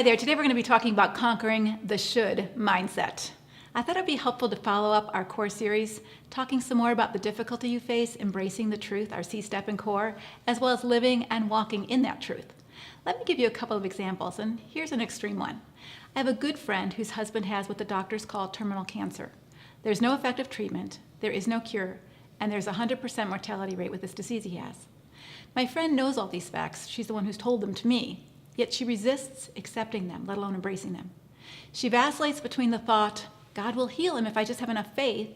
Hi there. Today we're going to be talking about conquering the should mindset. I thought it'd be helpful to follow up our core series, talking some more about the difficulty you face embracing the truth, our C-step and core, as well as living and walking in that truth. Let me give you a couple of examples, and here's an extreme one. I have a good friend whose husband has what the doctors call terminal cancer. There's no effective treatment, there is no cure, and there's a 100% mortality rate with this disease he has. My friend knows all these facts. She's the one who's told them to me. Yet she resists accepting them, let alone embracing them. She vacillates between the thought, God will heal him if I just have enough faith,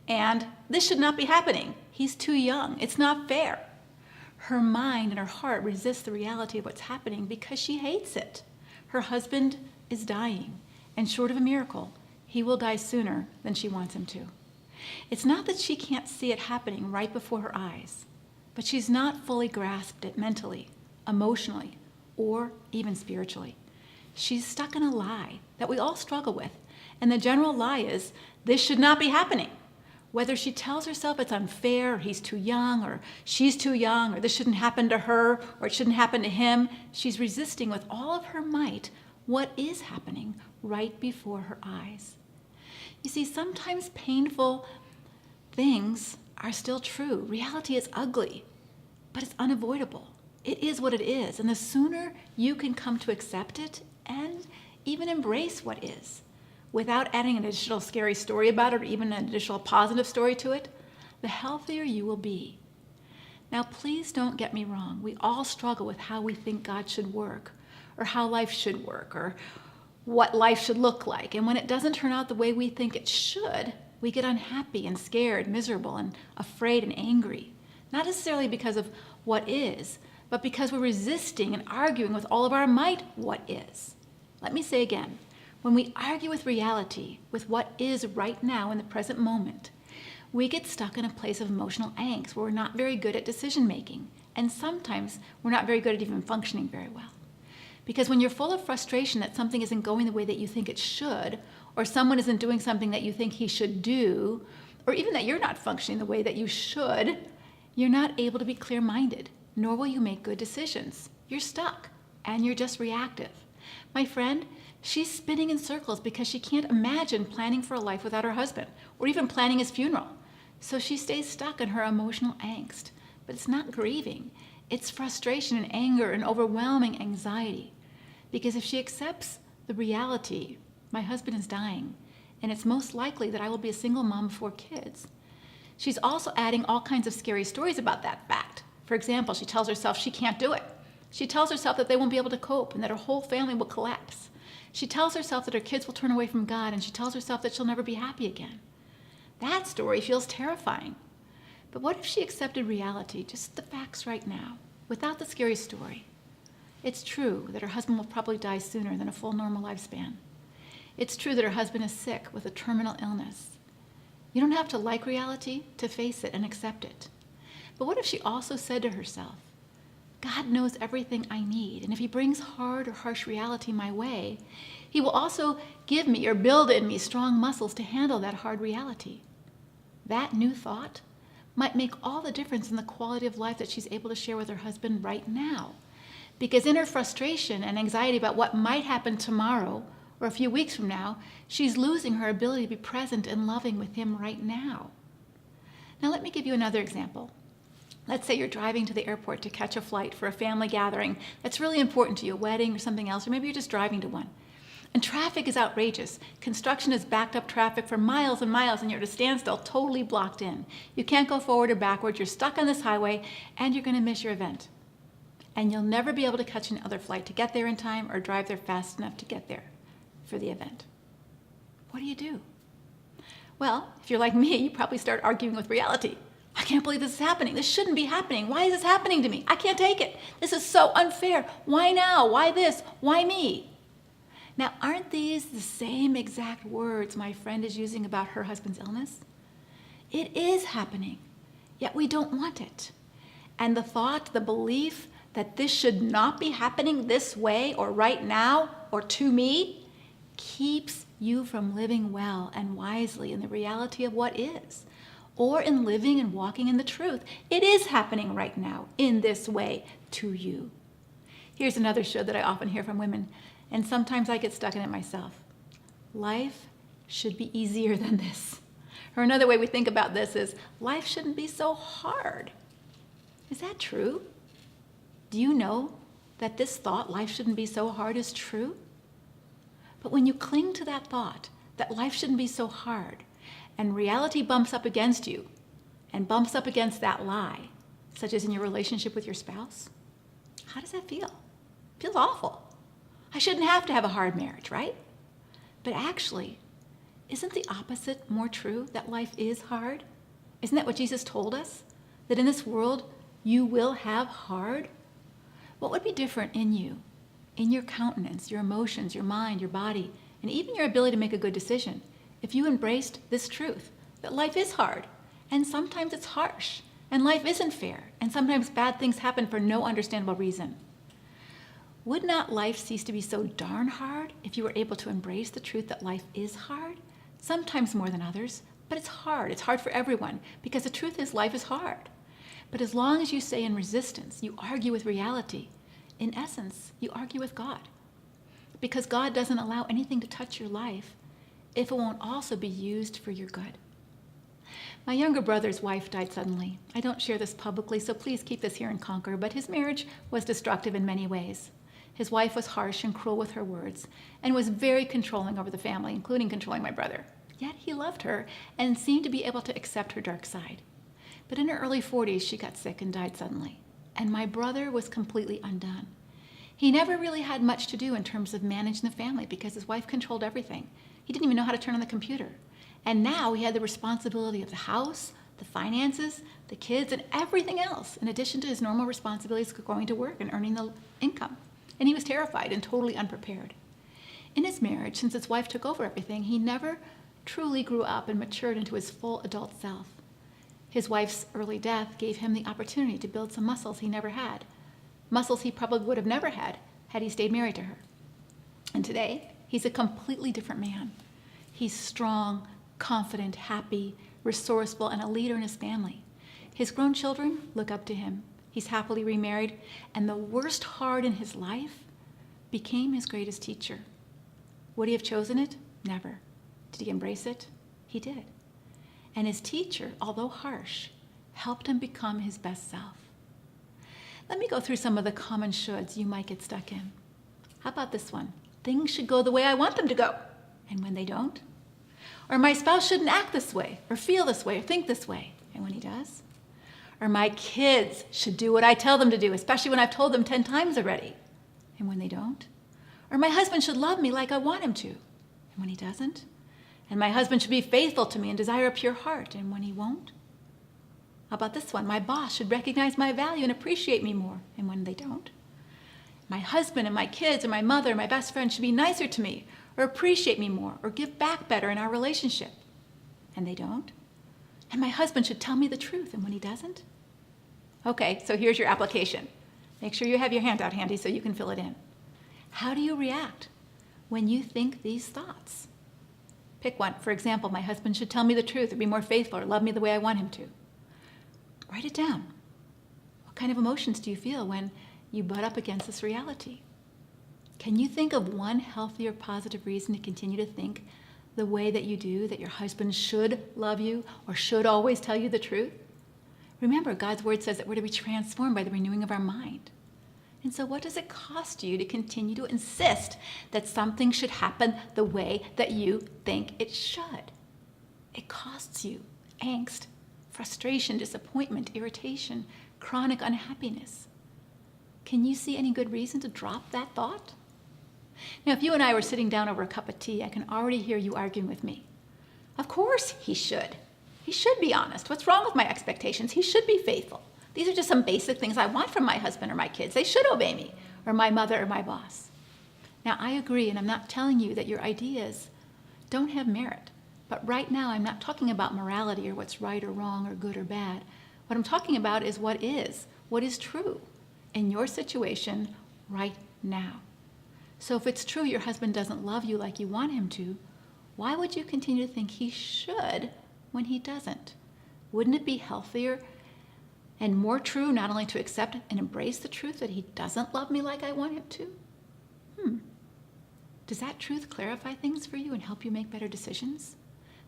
and this should not be happening. He's too young. It's not fair. Her mind and her heart resist the reality of what's happening because she hates it. Her husband is dying, and short of a miracle, he will die sooner than she wants him to. It's not that she can't see it happening right before her eyes, but she's not fully grasped it mentally, emotionally, or even spiritually. She's stuck in a lie that we all struggle with, and the general lie is, this should not be happening. Whether she tells herself it's unfair, or he's too young, or she's too young, or this shouldn't happen to her, or it shouldn't happen to him, she's resisting with all of her might what is happening right before her eyes. You see, sometimes painful things are still true. Reality is ugly, but it's unavoidable. It is what it is, and the sooner you can come to accept it and even embrace what is, without adding an additional scary story about it or even an additional positive story to it, the healthier you will be. Now, please don't get me wrong. We all struggle with how we think God should work, or how life should work, or what life should look like. And when it doesn't turn out the way we think it should, we get unhappy and scared, miserable and afraid and angry. Not necessarily because of what is, but because we're resisting and arguing with all of our might what is. Let me say again, when we argue with reality, with what is right now in the present moment, we get stuck in a place of emotional angst where we're not very good at decision making, and sometimes we're not very good at even functioning very well. Because when you're full of frustration that something isn't going the way that you think it should, or someone isn't doing something that you think he should do, or even that you're not functioning the way that you should, you're not able to be clear-minded, nor will you make good decisions. You're stuck, and you're just reactive. My friend, she's spinning in circles because she can't imagine planning for a life without her husband, or even planning his funeral. So she stays stuck in her emotional angst. But it's not grieving. It's frustration and anger and overwhelming anxiety. Because if she accepts the reality, my husband is dying, and it's most likely that I will be a single mom of 4 kids, she's also adding all kinds of scary stories about that fact. For example, she tells herself she can't do it. She tells herself that they won't be able to cope and that her whole family will collapse. She tells herself that her kids will turn away from God, and she tells herself that she'll never be happy again. That story feels terrifying. But what if she accepted reality, just the facts right now, without the scary story? It's true that her husband will probably die sooner than a full normal lifespan. It's true that her husband is sick with a terminal illness. You don't have to like reality to face it and accept it. But what if she also said to herself, God knows everything I need, and if he brings hard or harsh reality my way, he will also give me or build in me strong muscles to handle that hard reality. That new thought might make all the difference in the quality of life that she's able to share with her husband right now. Because in her frustration and anxiety about what might happen tomorrow or a few weeks from now, she's losing her ability to be present and loving with him right now. Now let me give you another example. Let's say you're driving to the airport to catch a flight for a family gathering that's really important to you, a wedding or something else, or maybe you're just driving to one. And traffic is outrageous. Construction has backed up traffic for miles and miles, and you're at a standstill, totally blocked in. You can't go forward or backwards, you're stuck on this highway, and you're going to miss your event. And you'll never be able to catch another flight to get there in time or drive there fast enough to get there for the event. What do you do? Well, if you're like me, you probably start arguing with reality. I can't believe this is happening. This shouldn't be happening. Why is this happening to me? I can't take it. This is so unfair. Why now? Why this? Why me? Now, aren't these the same exact words my friend is using about her husband's illness? It is happening, yet we don't want it. And the thought, the belief that this should not be happening this way or right now or to me keeps you from living well and wisely in the reality of what is, or in living and walking in the truth. It is happening right now in this way to you. Here's another should that I often hear from women. And sometimes I get stuck in it myself. Life should be easier than this. Or another way we think about this is, life shouldn't be so hard. Is that true? Do you know that this thought, life shouldn't be so hard, is true? But when you cling to that thought, that life shouldn't be so hard, and reality bumps up against you, and bumps up against that lie, such as in your relationship with your spouse, how does that feel? It feels awful. I shouldn't have to have a hard marriage, right? But actually, isn't the opposite more true, that life is hard? Isn't that what Jesus told us? That in this world, you will have hard? What would be different in you, in your countenance, your emotions, your mind, your body, and even your ability to make a good decision, if you embraced this truth, that life is hard, and sometimes it's harsh, and life isn't fair, and sometimes bad things happen for no understandable reason? Would not life cease to be so darn hard if you were able to embrace the truth that life is hard? Sometimes more than others, but it's hard. It's hard for everyone, because the truth is life is hard. But as long as you stay in resistance, you argue with reality. In essence, you argue with God. Because God doesn't allow anything to touch your life if it won't also be used for your good. My younger brother's wife died suddenly. I don't share this publicly, so please keep this here in Conquer, but his marriage was destructive in many ways. His wife was harsh and cruel with her words, and was very controlling over the family, including controlling my brother. Yet he loved her and seemed to be able to accept her dark side. But in her early 40s, she got sick and died suddenly, and my brother was completely undone. He never really had much to do in terms of managing the family because his wife controlled everything. He didn't even know how to turn on the computer. And now he had the responsibility of the house, the finances, the kids, and everything else, in addition to his normal responsibilities of going to work and earning the income. And he was terrified and totally unprepared. In his marriage, since his wife took over everything, he never truly grew up and matured into his full adult self. His wife's early death gave him the opportunity to build some muscles he never had, muscles he probably would have never had he stayed married to her. And today, he's a completely different man. He's strong, confident, happy, resourceful, and a leader in his family. His grown children look up to him. He's happily remarried, and the worst hard in his life became his greatest teacher. Would he have chosen it? Never. Did he embrace it? He did. And his teacher, although harsh, helped him become his best self. Let me go through some of the common shoulds you might get stuck in. How about this one? Things should go the way I want them to go, and when they don't? Or my spouse shouldn't act this way, or feel this way, or think this way, and when he does? Or my kids should do what I tell them to do, especially when I've told them 10 times already, and when they don't? Or my husband should love me like I want him to, and when he doesn't? And my husband should be faithful to me and desire a pure heart, and when he won't? How about this one? My boss should recognize my value and appreciate me more, and when they don't? My husband and my kids and my mother and my best friend should be nicer to me, or appreciate me more, or give back better in our relationship, and they don't? And my husband should tell me the truth, and when he doesn't? Okay, so here's your application. Make sure you have your handout handy so you can fill it in. How do you react when you think these thoughts? Pick one. For example, my husband should tell me the truth, or be more faithful, or love me the way I want him to. Write it down. What kind of emotions do you feel when you butt up against this reality? Can you think of one healthy or positive reason to continue to think the way that you do, that your husband should love you or should always tell you the truth? Remember, God's word says that we're to be transformed by the renewing of our mind. And so what does it cost you to continue to insist that something should happen the way that you think it should? It costs you angst, frustration, disappointment, irritation, chronic unhappiness. Can you see any good reason to drop that thought? Now, if you and I were sitting down over a cup of tea, I can already hear you arguing with me. Of course he should. He should be honest. What's wrong with my expectations? He should be faithful. These are just some basic things I want from my husband or my kids. They should obey me, or my mother or my boss. Now, I agree, and I'm not telling you that your ideas don't have merit. But right now, I'm not talking about morality or what's right or wrong or good or bad. What I'm talking about is what is true in your situation right now. So if it's true your husband doesn't love you like you want him to, why would you continue to think he should when he doesn't? Wouldn't it be healthier and more true not only to accept and embrace the truth that he doesn't love me like I want him to? does that truth clarify things for you and help you make better decisions?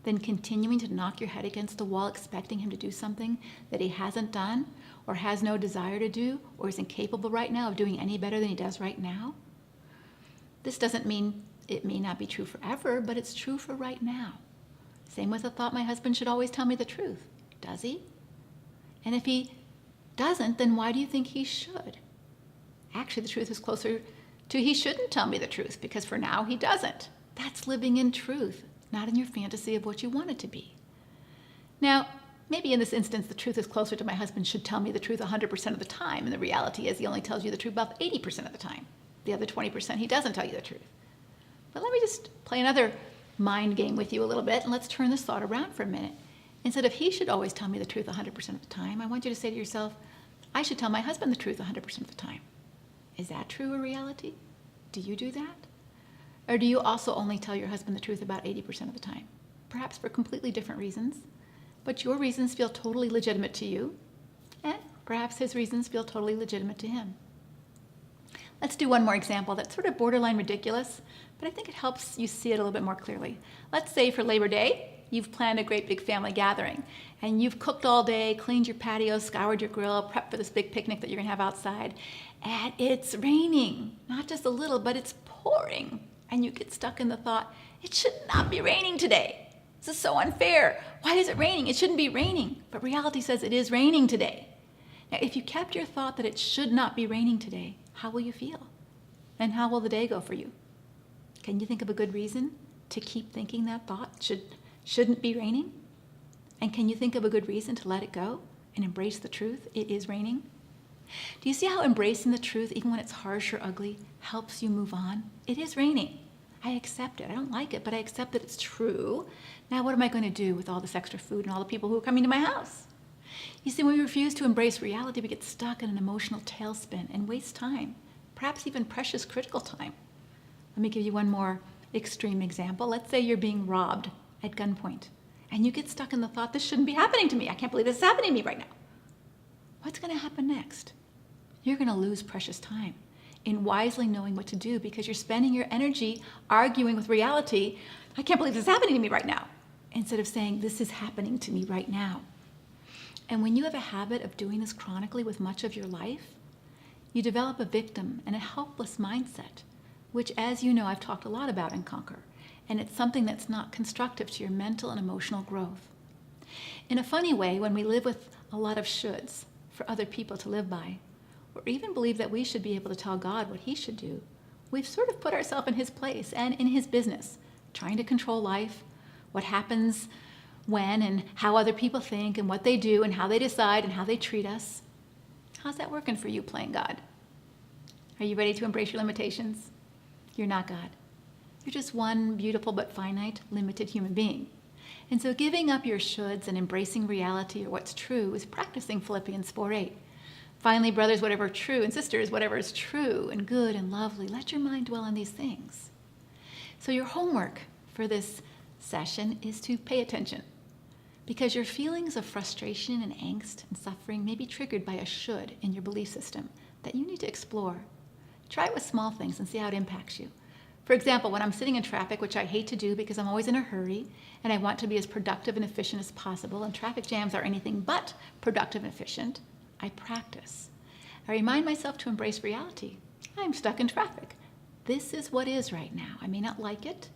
Than continuing to knock your head against the wall expecting him to do something that he hasn't done or has no desire to do or is incapable right now of doing any better than he does right now? This doesn't mean it may not be true forever, but it's true for right now. Same with the thought my husband should always tell me the truth. Does he? And if he doesn't, then why do you think he should? Actually, the truth is closer to he shouldn't tell me the truth, because for now he doesn't. That's living in truth, not in your fantasy of what you want it to be. Now, maybe in this instance, the truth is closer to my husband should tell me the truth 100% of the time, and the reality is he only tells you the truth about 80% of the time. The other 20%, he doesn't tell you the truth. But let me just play another mind game with you a little bit, and let's turn this thought around for a minute. Instead of he should always tell me the truth 100% of the time, I want you to say to yourself, I should tell my husband the truth 100% of the time. Is that true or reality? Do you do that? Or do you also only tell your husband the truth about 80% of the time? Perhaps for completely different reasons, but your reasons feel totally legitimate to you, and perhaps his reasons feel totally legitimate to him. Let's do one more example that's sort of borderline ridiculous, but I think it helps you see it a little bit more clearly. Let's say for Labor Day, you've planned a great big family gathering, and you've cooked all day, cleaned your patio, scoured your grill, prepped for this big picnic that you're gonna have outside, and it's raining. Not just a little, but it's pouring. And you get stuck in the thought, it should not be raining today. This is so unfair. Why is it raining? It shouldn't be raining. But reality says it is raining today. Now, if you kept your thought that it should not be raining today, how will you feel? And how will the day go for you? Can you think of a good reason to keep thinking that thought shouldn't be raining? And can you think of a good reason to let it go and embrace the truth? It is raining. Do you see how embracing the truth, even when it's harsh or ugly, helps you move on? It is raining. I accept it. I don't like it, but I accept that it's true. Now what am I going to do with all this extra food and all the people who are coming to my house? You see, when we refuse to embrace reality, we get stuck in an emotional tailspin and waste time, perhaps even precious critical time. Let me give you one more extreme example. Let's say you're being robbed at gunpoint, and you get stuck in the thought, this shouldn't be happening to me. I can't believe this is happening to me right now. What's going to happen next? You're going to lose precious time in wisely knowing what to do, because you're spending your energy arguing with reality. I can't believe this is happening to me right now, instead of saying, this is happening to me right now. And when you have a habit of doing this chronically with much of your life, you develop a victim and a helpless mindset, which, as you know, I've talked a lot about in Conquer, and it's something that's not constructive to your mental and emotional growth. In a funny way, when we live with a lot of shoulds for other people to live by, or even believe that we should be able to tell God what he should do, we've sort of put ourselves in his place and in his business, trying to control life, what happens when and how other people think and what they do and how they decide and how they treat us. How's that working for you, playing God? Are you ready to embrace your limitations? You're not God. You're just one beautiful but finite, limited human being. And so giving up your shoulds and embracing reality or what's true is practicing Philippians 4:8. Finally, brothers, whatever is true, and sisters, whatever is true and good and lovely, let your mind dwell on these things. So your homework for this session is to pay attention, because your feelings of frustration and angst and suffering may be triggered by a should in your belief system that you need to explore. Try it with small things and see how it impacts you. For example, when I'm sitting in traffic, which I hate to do because I'm always in a hurry and I want to be as productive and efficient as possible, and traffic jams are anything but productive and efficient, I practice. I remind myself to embrace reality. I'm stuck in traffic. This is what is right now. I may not like it,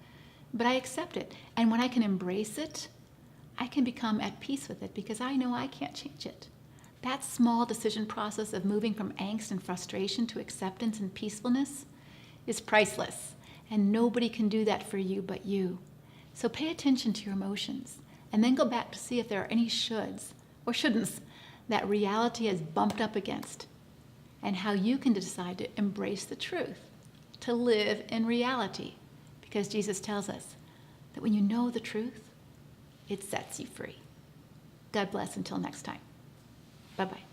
but I accept it. And when I can embrace it, I can become at peace with it, because I know I can't change it. That small decision process of moving from angst and frustration to acceptance and peacefulness is priceless, and nobody can do that for you but you. So pay attention to your emotions, and then go back to see if there are any shoulds or shouldn'ts that reality has bumped up against, and how you can decide to embrace the truth, to live in reality, because Jesus tells us that when you know the truth, it sets you free. God bless until next time. Bye-bye.